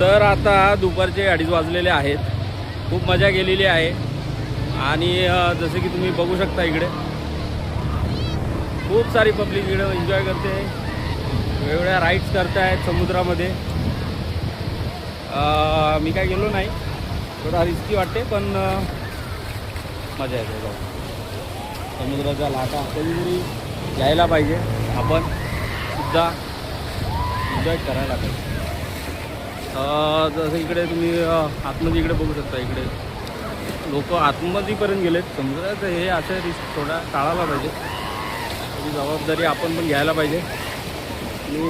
तर आता दुपारचे 2:30 वाजलेले आहेत. खूप मजा केलेली आहे आणि जसं की तुम्ही बघू शकता इकडे खूप सारी पब्लिक इकडे एन्जॉय करते, वेगवेगळ्या राईड्स करतायत समुद्रामध्ये. मी काय गेलो नाही, थोडा रिस्की वाटते पण मजा येते. जाऊ समुद्राच्या लाटा कधीतरी यायला पाहिजे, आपण सुद्धा एन्जॉय करायला पाहिजे. जसं इकडे तुम्ही आतमध्ये इकडे बघू शकता, इकडे लोक आतमध्येपर्यंत गेलेत समुद्राचं. हे असं रिस्क थोडा टाळायला पाहिजे, त्याची जबाबदारी आपण पण घ्यायला पाहिजे. आणि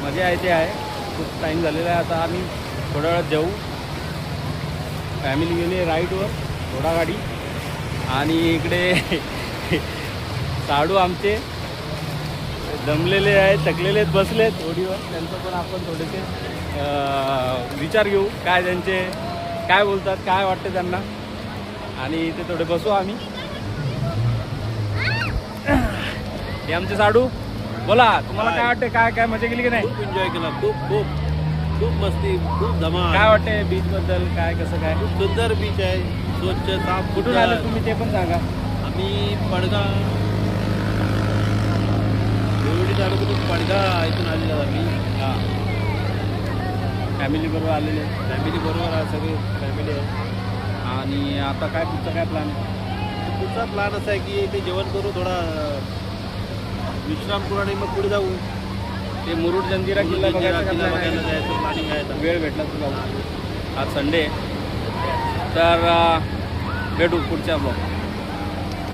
मजा येते आहे. खूप टाईम झालेला आहे. आता आम्ही थोड्या वेळात जाऊ. फॅमिली गेली राईडवर घोडागाडी आणि इकडे साडू आमचे दमलेले आहेत, थकलेले आहेत, बसलेत ओढीवर. त्यांचं पण आपण थोडेसे विचार घेऊ, काय त्यांचे काय बोलतात, काय वाटते त्यांना, आणि ते थोडे बसू आम्ही. हे आमचे साडू, बोला तुम्हाला काय वाटते, काय काय मजा केली की नाही? खूप एन्जॉय केला, खूप खूप खूप मस्ती, खूप धमाल. काय वाटते बीच बद्दल, काय कसं काय? खूप सुंदर बीच आहे, स्वच्छ साफ. कुठून आलं तुम्ही ते पण सांगा. आम्ही पडगाव देवडी तालुक्यातून पडगाव इथून आलेलो आम्ही. हां, फॅमिली बरोबर आलेले. फॅमिली बरोबर आहे, सगळे फॅमिली आहे. आणि आता काय पुढचा काय प्लॅन? पुढचा प्लॅन असा आहे की इथे जेवण करू, थोडा विश्राम करू आणि मग पुढे जाऊ. ते मुरुड जंजिरा किल्ला बघायचा का plan आहे? जायचं प्लॅनिंग आहे. वेळ भेटला तर जाऊ. आज संडे, तर भेटू पुढच्या ब्लॉग.